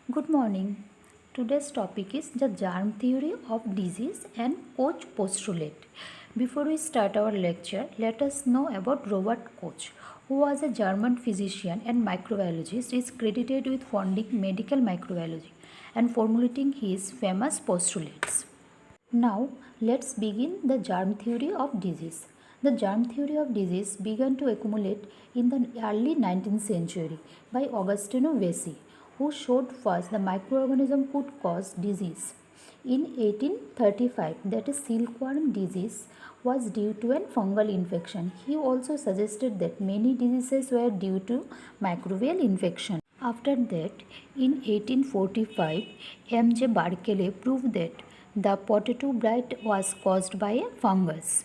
Good morning. Today's topic is the germ theory of disease and Koch postulate. Before we start our lecture, let us know about Robert Koch, who was a German physician and microbiologist, is credited with founding medical microbiology and formulating his famous postulates. Now, let's begin the germ theory of disease. The germ theory of disease began to accumulate in the early 19th century by Agostino Vesey, who showed first the microorganism could cause disease. In 1835, that is silkworm disease was due to a fungal infection. He also suggested that many diseases were due to microbial infection. After that, in 1845, M.J. Berkeley proved that the potato blight was caused by a fungus.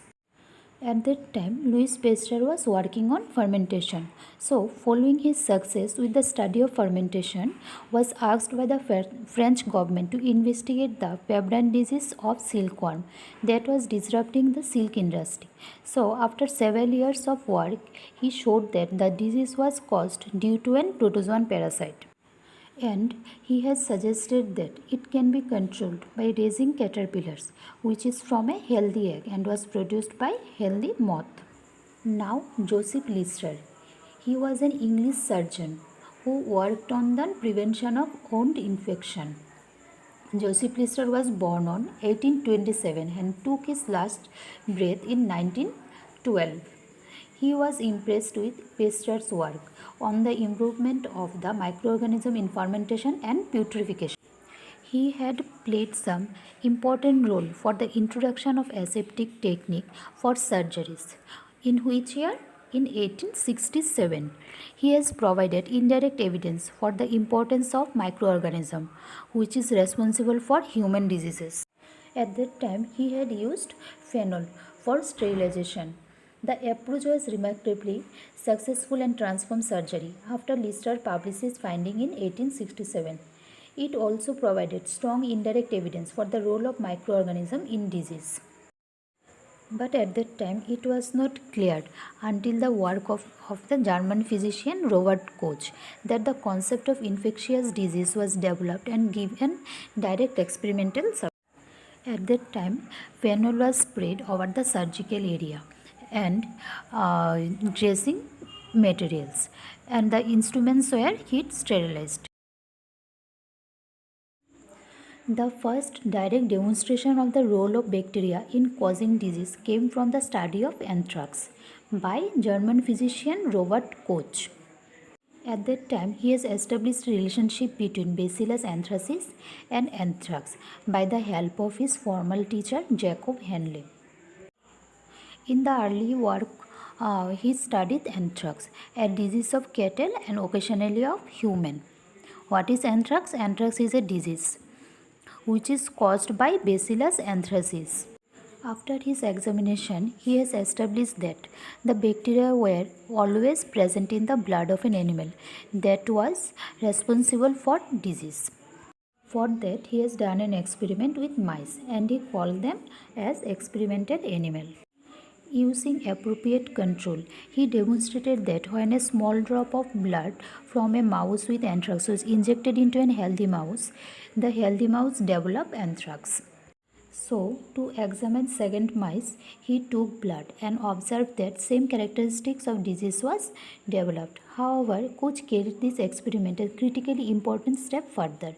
At that time, Louis Pasteur was working on fermentation. So, following his success with the study of fermentation, was asked by the French government to investigate the pebrine disease of silkworm that was disrupting the silk industry. So, after several years of work, he showed that the disease was caused due to an protozoan parasite. And he has suggested that it can be controlled by raising caterpillars, which is from a healthy egg and was produced by healthy moth. Now, Joseph Lister. He was an English surgeon who worked on the prevention of wound infection. Joseph Lister was born on 1827 and took his last breath in 1912. He was impressed with Pasteur's work on the improvement of the microorganism in fermentation and putrefaction. He had played some important role for the introduction of aseptic technique for surgeries, in which year? In 1867. He has provided indirect evidence for the importance of microorganism, which is responsible for human diseases. At that time, he had used phenol for sterilization. The approach was remarkably successful and transformed surgery after Lister published his finding in 1867. It also provided strong indirect evidence for the role of microorganism in disease. But at that time, it was not clear until the work of the German physician Robert Koch that the concept of infectious disease was developed and given direct experimental support. At that time, phenol was sprayed over the surgical area and dressing materials, and the instruments were heat sterilized. The first direct demonstration of the role of bacteria in causing disease came from the study of anthrax by German physician Robert Koch. At that time, he has established a relationship between Bacillus anthracis and anthrax by the help of his former teacher Jacob Henle. In the early work, he studied anthrax, a disease of cattle and occasionally of human. What is anthrax? Anthrax is a disease which is caused by Bacillus anthracis. After his examination, he has established that the bacteria were always present in the blood of an animal that was responsible for disease. For that, he has done an experiment with mice and he called them as experimental animal. Using appropriate control, he demonstrated that when a small drop of blood from a mouse with anthrax was injected into a healthy mouse, the healthy mouse developed anthrax. So, to examine second mice, he took blood and observed that same characteristics of disease was developed. However, Koch carried this experiment a critically important step further.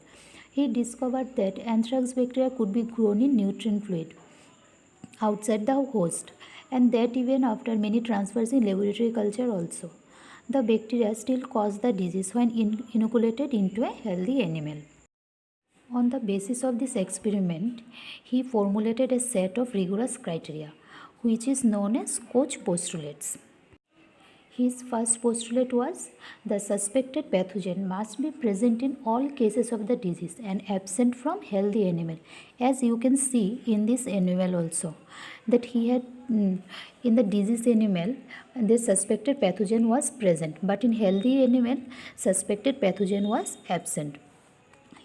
He discovered that anthrax bacteria could be grown in nutrient fluid outside the host, and that even after many transfers in laboratory culture also. The bacteria still cause the disease when inoculated into a healthy animal. On the basis of this experiment, he formulated a set of rigorous criteria, which is known as Koch postulates. His first postulate was the suspected pathogen must be present in all cases of the disease and absent from healthy animal, as you can see in this animal also, that he had in the disease animal the suspected pathogen was present, but in healthy animal suspected pathogen was absent.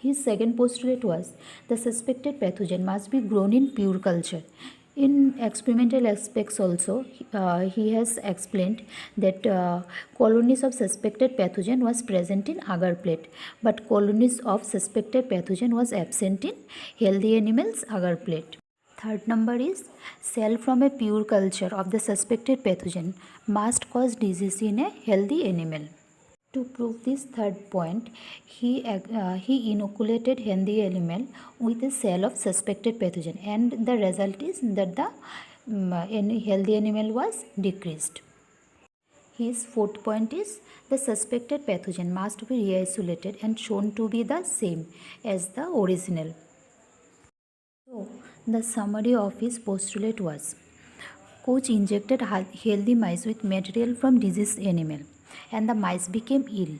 His second postulate was the suspected pathogen must be grown in pure culture. In experimental aspects also, he has explained that colonies of suspected pathogen was present in agar plate, but colonies of suspected pathogen was absent in healthy animals agar plate. Third number is cell from a pure culture of the suspected pathogen must cause disease in a healthy animal. To prove this third point, he inoculated healthy animal with a cell of suspected pathogen, and the result is that the healthy animal was decreased. His fourth point is the suspected pathogen must be re-isolated and shown to be the same as the original. So, the summary of his postulate was: Koch injected healthy mice with material from diseased animal, and the mice became ill.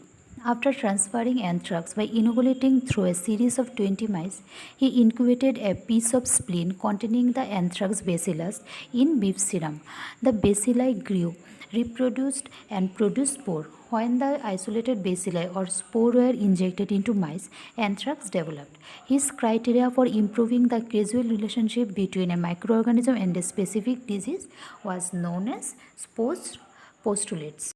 After transferring anthrax by inoculating through a series of 20 mice, he incubated a piece of spleen containing the anthrax bacillus in beef serum. The bacilli grew, reproduced, and produced spore. When the isolated bacilli or spore were injected into mice, anthrax developed. His criteria for improving the causal relationship between a microorganism and a specific disease was known as postulates.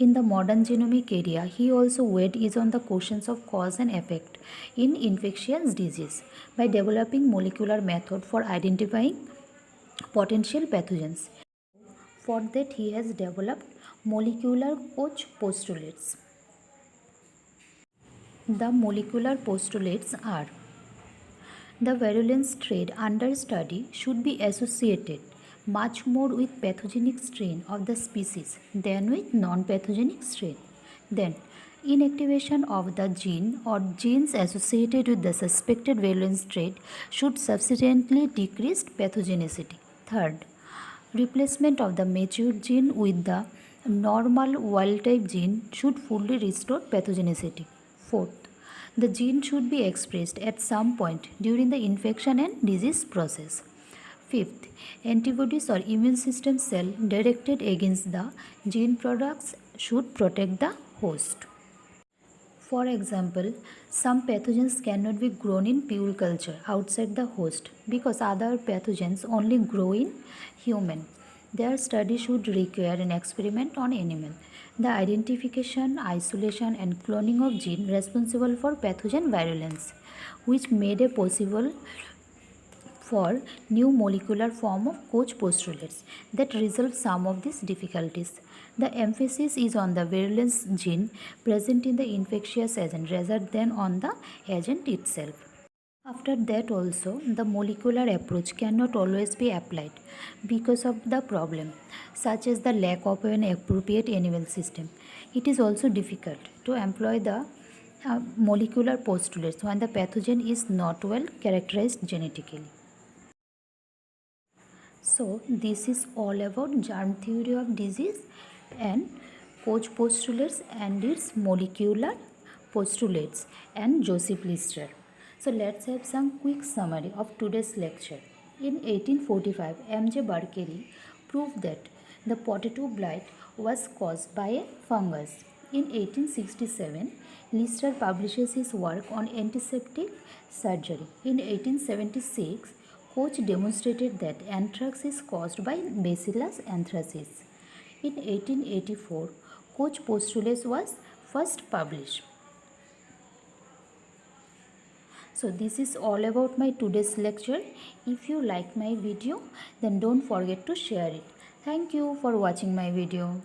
In the modern genomic area, he also weighed is on the questions of cause and effect in infectious disease by developing molecular method for identifying potential pathogens. For that, he has developed molecular Koch postulates. The molecular postulates are: the virulence trait under study should be associated much more with pathogenic strain of the species than with non-pathogenic strain. Then, inactivation of the gene or genes associated with the suspected virulence trait should subsequently decrease pathogenicity. Third, replacement of the mature gene with the normal wild-type gene should fully restore pathogenicity. Fourth, the gene should be expressed at some point during the infection and disease process. Fifth, antibodies or immune system cell directed against the gene products should protect the host. For example, some pathogens cannot be grown in pure culture outside the host because other pathogens only grow in human. Their study should require an experiment on animal. The identification, isolation, and cloning of gene responsible for pathogen virulence, which made it possible for new molecular form of Koch postulates that resolve some of these difficulties. The emphasis is on the virulence gene present in the infectious agent rather than on the agent itself. After that also, the molecular approach cannot always be applied because of the problem, such as the lack of an appropriate animal system. It is also difficult to employ the molecular postulates when the pathogen is not well characterized genetically. So, this is all about germ theory of disease and Koch postulates and its molecular postulates and Joseph Lister. So, let's have some quick summary of today's lecture. In 1845, M.J. Barkley proved that the potato blight was caused by a fungus. In 1867, Lister publishes his work on antiseptic surgery. In 1876, Koch demonstrated that anthrax is caused by Bacillus anthracis. In 1884, Koch postulate was first published. So this is all about my today's lecture. If you like my video, then don't forget to share it. Thank you for watching my video.